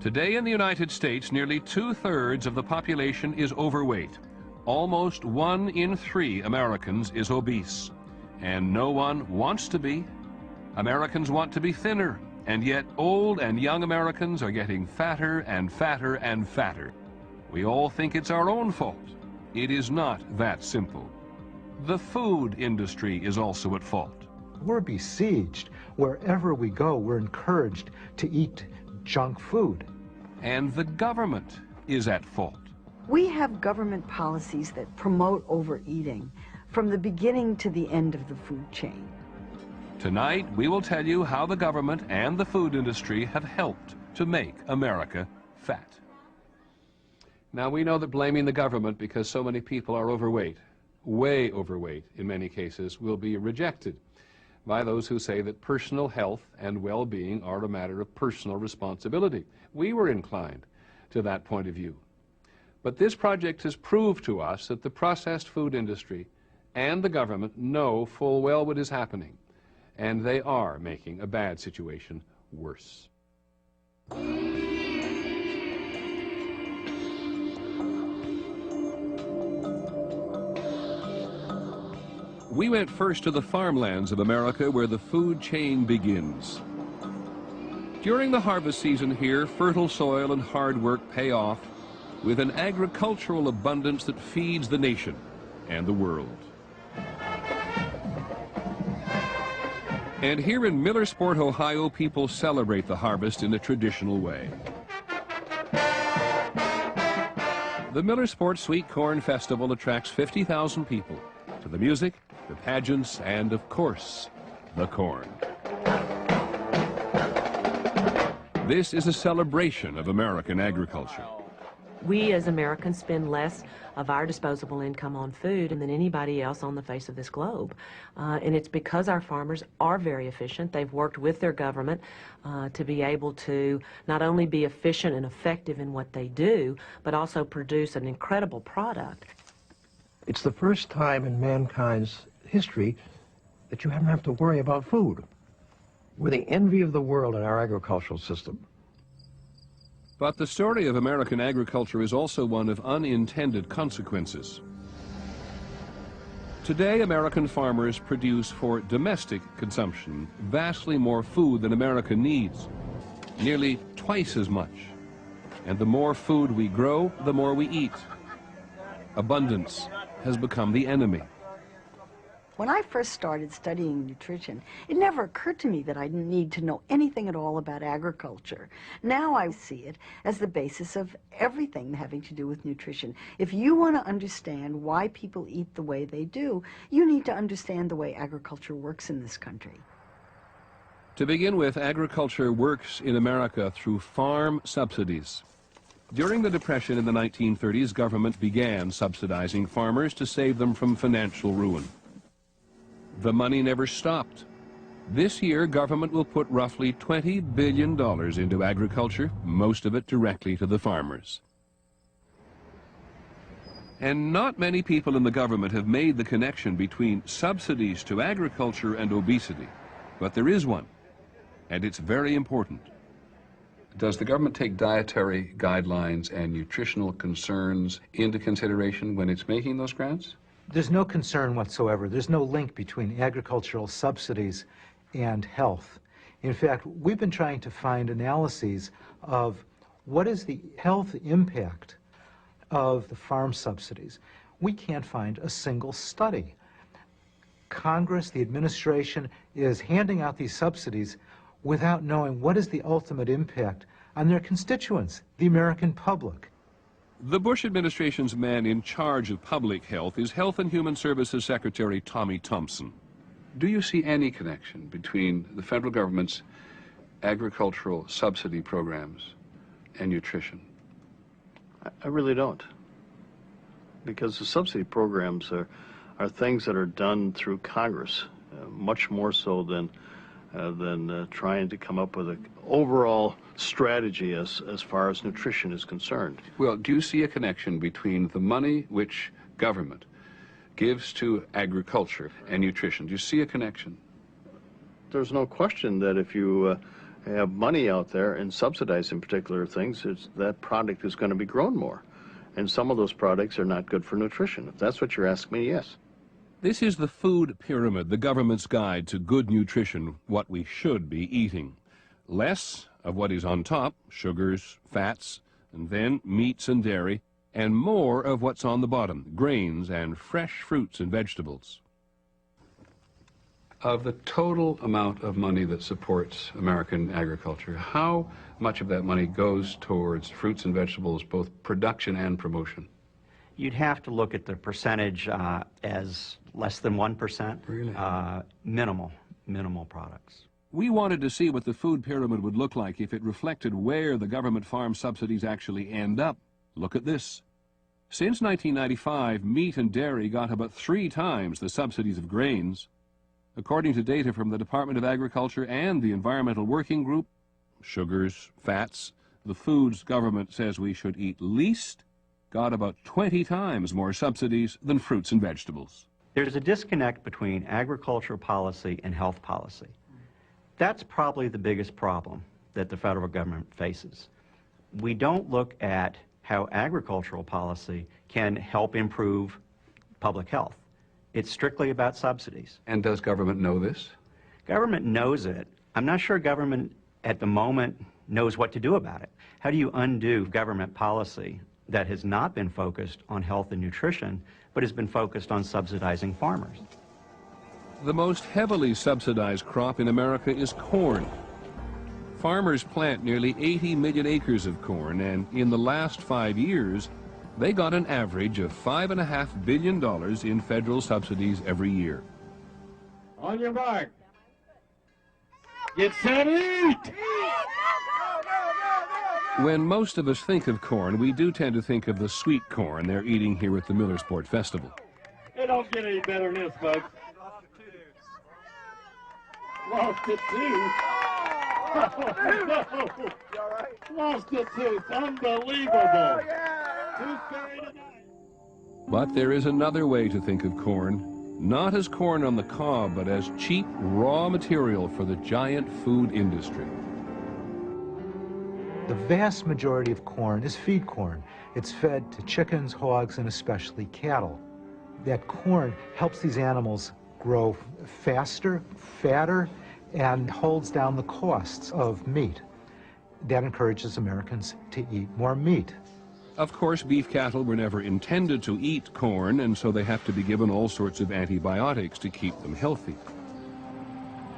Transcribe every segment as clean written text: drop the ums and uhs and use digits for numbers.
Today in the United States, nearly 2/3 of the population is overweight. Almost 1 in 3 Americans is obese. And no one wants to be. Americans want to be thinner, and yet old and young Americans are getting fatter and fatter and fatter. We all think it's our own fault. It is not that simple. The food industry is also at fault. We're besieged. Wherever we go, we're encouraged to eat junk food. And the government is at fault. We have government policies that promote overeating from the beginning to the end of the food chain. Tonight, we will tell you how the government and the food industry have helped to make America fat. Now, we know that blaming the government because so many people are overweight, way overweight in many cases, will be rejected by those who say that personal health and well-being are a matter of personal responsibility. We were inclined to that point of view. But this project has proved to us that the processed food industry and the government know full well what is happening, and they are making a bad situation worse. We went first to the farmlands of America where the food chain begins. During the harvest season here, fertile soil and hard work pay off with an agricultural abundance that feeds the nation and the world. And here in Millersport, Ohio, people celebrate the harvest in a traditional way. The Millersport Sweet Corn Festival attracts 50,000 people to the music, the pageants, and of course, the corn. This is a celebration of American agriculture. We as Americans spend less of our disposable income on food than anybody else on the face of this globe. And it's because our farmers are very efficient. They've worked with their government to be able to not only be efficient and effective in what they do, but also produce an incredible product. It's the first time in mankind's history that you haven't have to worry about food. We're the envy of the world in our agricultural system. But the story of American agriculture is also one of unintended consequences. Today, American farmers produce for domestic consumption vastly more food than America needs, nearly twice as much. And the more food we grow, the more we eat. Abundance has become the enemy. When I first started studying nutrition, it never occurred to me that I didn't need to know anything at all about agriculture. Now I see it as the basis of everything having to do with nutrition. If you want to understand why people eat the way they do, you need to understand the way agriculture works in this country. To begin with, agriculture works in America through farm subsidies. During the Depression in the 1930s, government began subsidizing farmers to save them from financial ruin. The money never stopped. This year, government will put roughly $20 billion into agriculture, most of it directly to the farmers. And not many people in the government have made the connection between subsidies to agriculture and obesity, but there is one, and it's very important. Does the government take dietary guidelines and nutritional concerns into consideration when it's making those grants? There's no concern whatsoever. There's no link between agricultural subsidies and health. In fact, we've been trying to find analyses of what is the health impact of the farm subsidies. We can't find a single study. Congress, the administration, is handing out these subsidies without knowing what is the ultimate impact on their constituents, the American public. The Bush administration's man in charge of public health is Health and Human Services Secretary Tommy Thompson. Do you see any connection between the federal government's agricultural subsidy programs and nutrition? I really don't. Because the subsidy programs are things that are done through Congress, much more so than trying to come up with an overall strategy as far as nutrition is concerned. Well, do you see a connection between the money which government gives to agriculture and nutrition? Do you see a connection? There's no question that if you have money out there and subsidizing particular things, that product is going to be grown more. And some of those products are not good for nutrition. If that's what you're asking me, yes. This is the food pyramid, the government's guide to good nutrition, what we should be eating. Less of what is on top, sugars, fats, and then meats and dairy, and more of what's on the bottom, grains and fresh fruits and vegetables. Of the total amount of money that supports American agriculture, how much of that money goes towards fruits and vegetables, both production and promotion? You'd have to look at the percentage as less than 1%. Really? Minimal products. We wanted to see what the food pyramid would look like if it reflected where the government farm subsidies actually end up. Look at this. Since 1995, meat and dairy got about 3 times the subsidies of grains. According to data from the Department of Agriculture and the Environmental Working Group, sugars, fats, the foods government says we should eat least, got about 20 times more subsidies than fruits and vegetables. There's a disconnect between agricultural policy and health policy. That's probably the biggest problem that the federal government faces. We don't look at how agricultural policy can help improve public health. It's strictly about subsidies. And does government know this? Government knows it. I'm not sure government at the moment knows what to do about it. How do you undo government policy that has not been focused on health and nutrition, but has been focused on subsidizing farmers? The most heavily subsidized crop in America is corn. Farmers plant nearly 80 million acres of corn, and in the last 5 years, they got an average of $5.5 billion in federal subsidies every year. On your mark. Get set, eat! When most of us think of corn, we do tend to think of the sweet corn they're eating here at the Millersport Festival. It don't get any better than this, folks. Lost it too. Oh, no. Lost it too. It's unbelievable. But there is another way to think of corn, not as corn on the cob, but as cheap raw material for the giant food industry. The vast majority of corn is feed corn. It's fed to chickens, hogs, and especially cattle. That corn helps these animals grow faster, fatter, and holds down the costs of meat. That encourages Americans to eat more meat. Of course, beef cattle were never intended to eat corn, and so they have to be given all sorts of antibiotics to keep them healthy.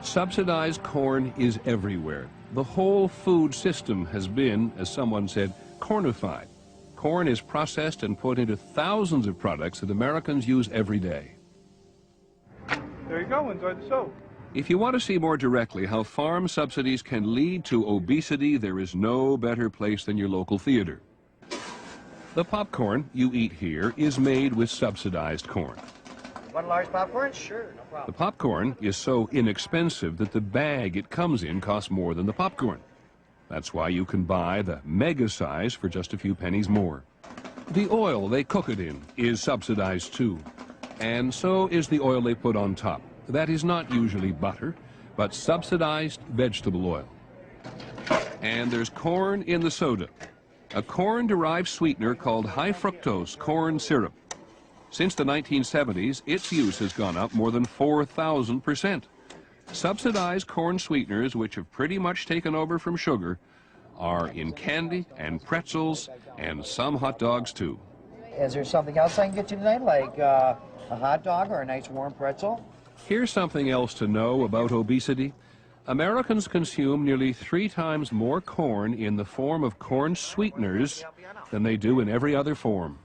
Subsidized corn is everywhere. The whole food system has been, as someone said, cornified. Corn is processed and put into thousands of products that Americans use every day. There you go. Enjoy the show. If you want to see more directly how farm subsidies can lead to obesity, there is no better place than your local theater. The popcorn you eat here is made with subsidized corn. One large popcorn? Sure, no problem. The popcorn is so inexpensive that the bag it comes in costs more than the popcorn. That's why you can buy the mega size for just a few pennies more. The oil they cook it in is subsidized too, and so is the oil they put on top. That is not usually butter, but subsidized vegetable oil. And there's corn in the soda, a corn-derived sweetener called high fructose corn syrup. Since the 1970s, its use has gone up more than 4,000%. Subsidized corn sweeteners, which have pretty much taken over from sugar, are in candy and pretzels and some hot dogs too. Is there something else I can get you tonight, like a hot dog or a nice warm pretzel? Here's something else to know about obesity. Americans consume nearly 3 times more corn in the form of corn sweeteners than they do in every other form.